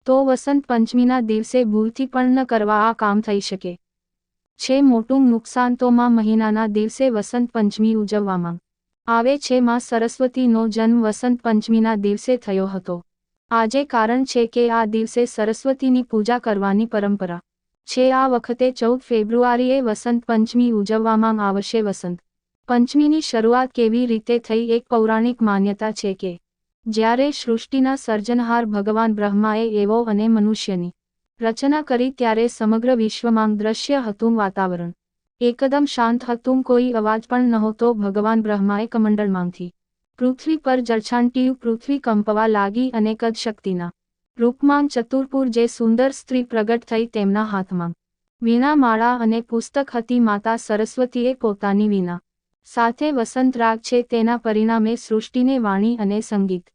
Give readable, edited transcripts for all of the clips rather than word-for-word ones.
તો વસંત પંચમીના દિવસે ભૂલથી પણ ન કરવા આ કામ થઈ શકે છે મોટું નુકસાન. તો મા મહિનાના દિવસે વસંત પંચમી ઉજવવામાં આવે છે. માં સરસ્વતીનો જન્મ વસંત પંચમીના દિવસે થયો હતો. આજે કારણ છે કે આ દિવસે સરસ્વતીની પૂજા કરવાની પરંપરા છે. આ વખતે 14 ફેબ્રુઆરીએ વસંત પંચમી ઉજવવામાં આવશે. વસંત પંચમીની શરૂઆત કેવી રીતે થઈ? એક પૌરાણિક માન્યતા છે કે જ્યારે સૃષ્ટિના સર્જનહાર ભગવાન બ્રહ્માએ એવો અને મનુષ્યની રચના કરી ત્યારે સમગ્ર વિશ્વમાં દ્રશ્ય હતું. વાતાવરણ એકદમ શાંત હતું. કોઈ અવાજ પણ નહોતો. ભગવાન બ્રહ્માએ કમંડળમાંથી પૃથ્વી પર જળછાંટ્યું. પૃથ્વી કંપવા લાગી અને કદ શક્તિના રૂપમાં ચતુર્ભુજ જે સુંદર સ્ત્રી પ્રગટ થઈ. તેમના હાથમાં વીણા માળા અને પુસ્તક હતી. માતા સરસ્વતીએ પોતાની વીણા સાથે વસંત રાગ છે તેના પરિણામે સૃષ્ટિને વાણી અને સંગીત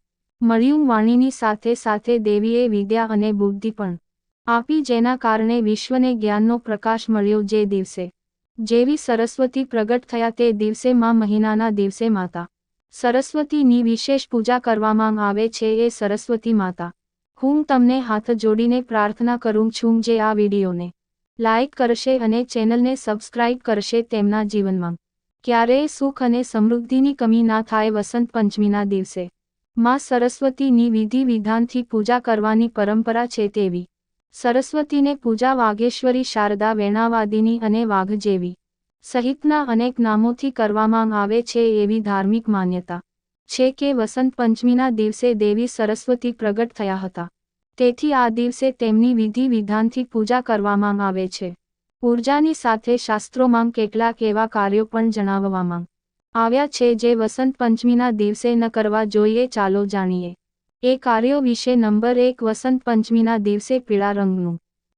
મળ્યું. વાણીની સાથે સાથે દેવીએ વિદ્યા અને બુદ્ધિ પણ આપી જેના કારણે વિશ્વને જ્ઞાનનો પ્રકાશ મળ્યો. જે દિવસે જેવી સરસ્વતી પ્રગટ થયા તે દિવસે મા મહિનાના દિવસે માતા સરસ્વતીની વિશેષ પૂજા કરવામાં આવે છે. એ સરસ્વતી માતા હું તમને હાથ જોડીને પ્રાર્થના કરું છું જે આ વિડીયોને લાઇક કરશે અને ચેનલને સબસ્ક્રાઇબ કરશે તેમના જીવનમાં ક્યારેય સુખ અને સમૃદ્ધિની કમી ના થાય. વસંત પંચમીના દિવસે માં સરસ્વતીની વિધિ વિધાનથી પૂજા કરવાની પરંપરા છે. તેવી સરસ્વતીને પૂજા વાઘેશ્વરી, શારદા, વેણાવાદિની અને વાઘ જેવી સહિતના અનેક નામોથી કરવામાં આવે છે. એવી ધાર્મિક માન્યતા છે કે વસંત પંચમીના દિવસે દેવી સરસ્વતી પ્રગટ થયા હતા. તેથી આ દિવસે તેમની વિધિ વિધાનથી પૂજા કરવામાં આવે છે. ઉર્જાની સાથે શાસ્ત્રોમાં કેટલાક એવા કાર્યો પણ જણાવવામાં આવ્યા છે જે વસંત પંચમીના દિવસે ન કરવા જોઈએ. ચાલો જાણીએ એ કાર્યો વિશે. નંબર 1 વસંત પંચમીના દિવસે પીળા રંગનું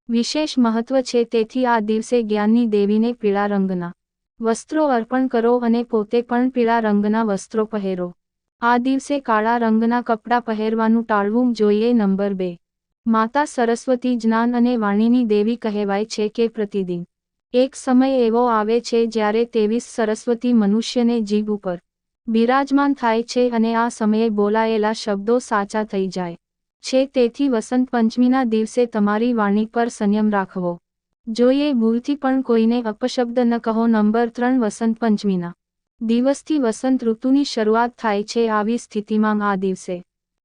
વિશેષ મહત્વ છે. તેથી આ દિવસે જ્ઞાનની દેવીને પીળા રંગના વસ્ત્રો અર્પણ કરો અને પોતે પણ પીળા રંગના વસ્ત્રો પહેરો. આ દિવસે કાળા રંગના કપડાં પહેરવાનું ટાળવું જોઈએ. નંબર 2 માતા સરસ્વતી જ્ઞાન અને વાણીની દેવી કહેવાય છે કે પ્રતિદિન એક સમય એવો આવે છે જ્યારે તેવી સરસ્વતી મનુષ્યને જીભ ઉપર બિરાજમાન થાય છે અને આ સમયે બોલાયેલા શબ્દો સાચા થઈ જાય છે. તેથી વસંત પંચમીના દિવસે તમારી વાણી પર સંયમ રાખવો જોઈએ. ભૂલથી પણ કોઈને અપશબ્દ ન કહો. નંબર 3 વસંત પંચમીના દિવસથી વસંત ઋતુની શરૂઆત થાય છે. આવી સ્થિતિમાં આ દિવસે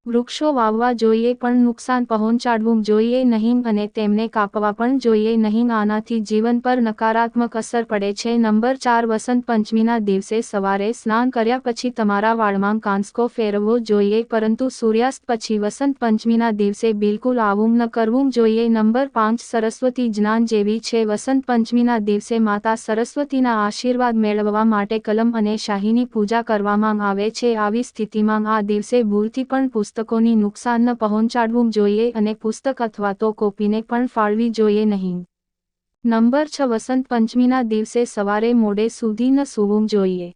વૃક્ષો વાવવા જોઈએ પણ નુકસાન પહોંચાડવું જોઈએ નહીં અને તેમને કાપવા પણ જોઈએ નહીં. આનાથી જીવન પર નકારાત્મક અસર પડે છે. નંબર 4 વસંત પંચમીના દિવસે સવારે સ્નાન કર્યા પછી તમારા વાળમાં કાંસકો ફેરવવો જોઈએ પરંતુ સૂર્યાસ્ત પછી વસંત પંચમીના દિવસે બિલકુલ આવું ન કરવું જોઈએ. નંબર 5 સરસ્વતી જ્ઞાન જેવી છે. વસંત પંચમીના દિવસે માતા સરસ્વતીના આશીર્વાદ મેળવવા માટે કલમ અને શાહીની પૂજા કરવામાં આવે છે. આવી સ્થિતિમાં આ દિવસે ભૂલથી પણ પુસ્તકોની નુકસાન ન પહોંચાડવું જોઈએ અને પુસ્તક અથવા તો કોપીને પણ ફાળવી જોઈએ નહીં. નંબર 6 વસંત પંચમીના દિવસે સવારે મોડે સુધી ન સૂવું જોઈએ.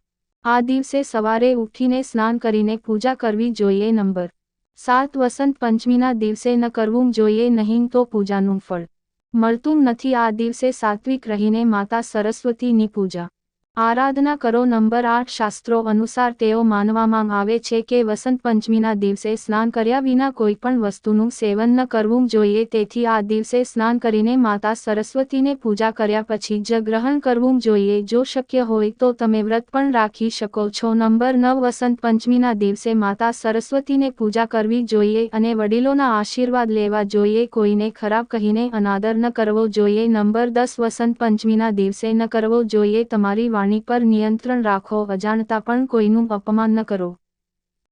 આ દિવસે સવારે ઉઠીને સ્નાન કરીને પૂજા કરવી જોઈએ. નંબર 7 વસંત પંચમીના દિવસે ન કરવું જોઈએ નહીં તો પૂજાનું ફળ મળતું નથી. આ દિવસે સાત્વિક રહીને માતા સરસ્વતીની પૂજા આરાધના કરો. નંબર 8 શાસ્ત્રો અનુસાર તેઓ માનવામાં આવે છે કે વસંત પંચમીના દિવસે સ્નાન કર્યા વિના કોઈ પણ વસ્તુનું સેવન ન કરવું જોઈએ. તેથી આ દિવસે સ્નાન કરીને માતા સરસ્વતીને પૂજા કર્યા પછી જ ગ્રહણ કરવું જોઈએ. જો શક્ય હોય તો તમે વ્રત પણ રાખી શકો છો. નંબર 9 વસંત પંચમીના દિવસે માતા સરસ્વતીને પૂજા કરવી જોઈએ અને વડીલોના આશીર્વાદ લેવા જોઈએ. કોઈને ખરાબ કહીને અનાદર ન કરવો જોઈએ. નંબર 10 વસંત પંચમીના દિવસે ન કરવો જોઈએ. તમારી વાણી પર નિયંત્રણ રાખો. અજાણતા પણ કોઈનું અપમાન ન કરો.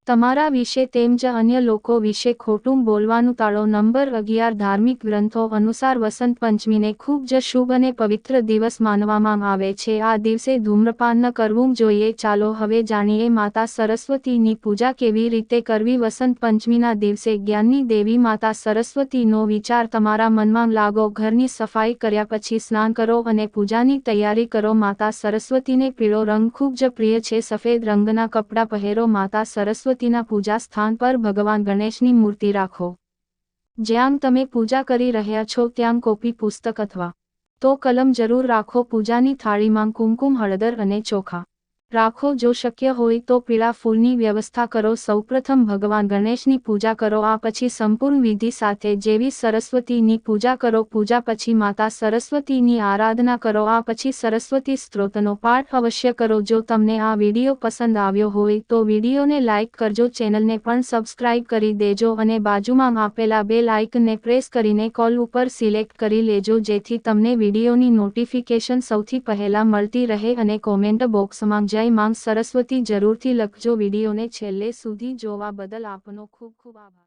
તમારા વિશે તેમજ અન્ય લોકો વિશે ખોટું બોલવાનું ટાળો. નંબર 11 ધાર્મિક ગ્રંથો અનુસાર વસંત પંચમીને ખૂબ જ શુભ અને પવિત્ર દિવસ માનવામાં આવે છે. આ દિવસે ધૂમ્રપાન ન કરવું જોઈએ. ચાલો હવે જાણીએ માતા સરસ્વતીની પૂજા કેવી રીતે કરવી. વસંત પંચમીના દિવસે જ્ઞાનની દેવી માતા સરસ્વતીનો વિચાર તમારા મનમાં લાગો. ઘરની સફાઈ કર્યા પછી સ્નાન કરો અને પૂજાની તૈયારી કરો. માતા સરસ્વતીને પીળો રંગ ખૂબ જ પ્રિય છે. સફેદ રંગના કપડાં પહેરો. માતા સરસ્વતીના પૂજા સ્થાન પર ભગવાન ગણેશની મૂર્તિ રાખો. જ્યાં તમે પૂજા કરી રહ્યા છો ત્યાં કોપી, પુસ્તક અથવા તો કલમ જરૂર રાખો. પૂજાની થાળીમાં કુમકુમ, હળદર અને ચોખા રાખો। જો શક્ય હોય તો પીળા ફૂલની વ્યવસ્થા કરો। સૌપ્રથમ ભગવાન ગણેશની પૂજા કરો, આ પછી સંપૂર્ણ વિધિ સાથે જેવી સરસ્વતીની પૂજા કરો। પૂજા પછી માતા સરસ્વતીની આરાધના કરો, આ પછી સરસ્વતી સ્ત્રોતનો પાઠ અવશ્ય કરો। જો તમને આ વિડીયો પસંદ આવ્યો હોય તો વિડીયોને લાઇક કરજો, ચેનલને પણ સબસ્ક્રાઇબ કરી દેજો અને બાજુમાં આપેલા બેલ આઇકનને પ્રેસ કરીને કોલ ઉપર સિલેક્ટ કરી લેજો, જેથી તમને વિડીયોની નોટિફિકેશન સૌથી પહેલા મળતી રહે। અને કોમેન્ટ બોક્સમાં જય માં સરસ્વતી જરૂરથી લખજો। વિડીયોને છેલ્લે સુધી જોવા બદલ આપનો ખૂબ ખૂબ આભાર।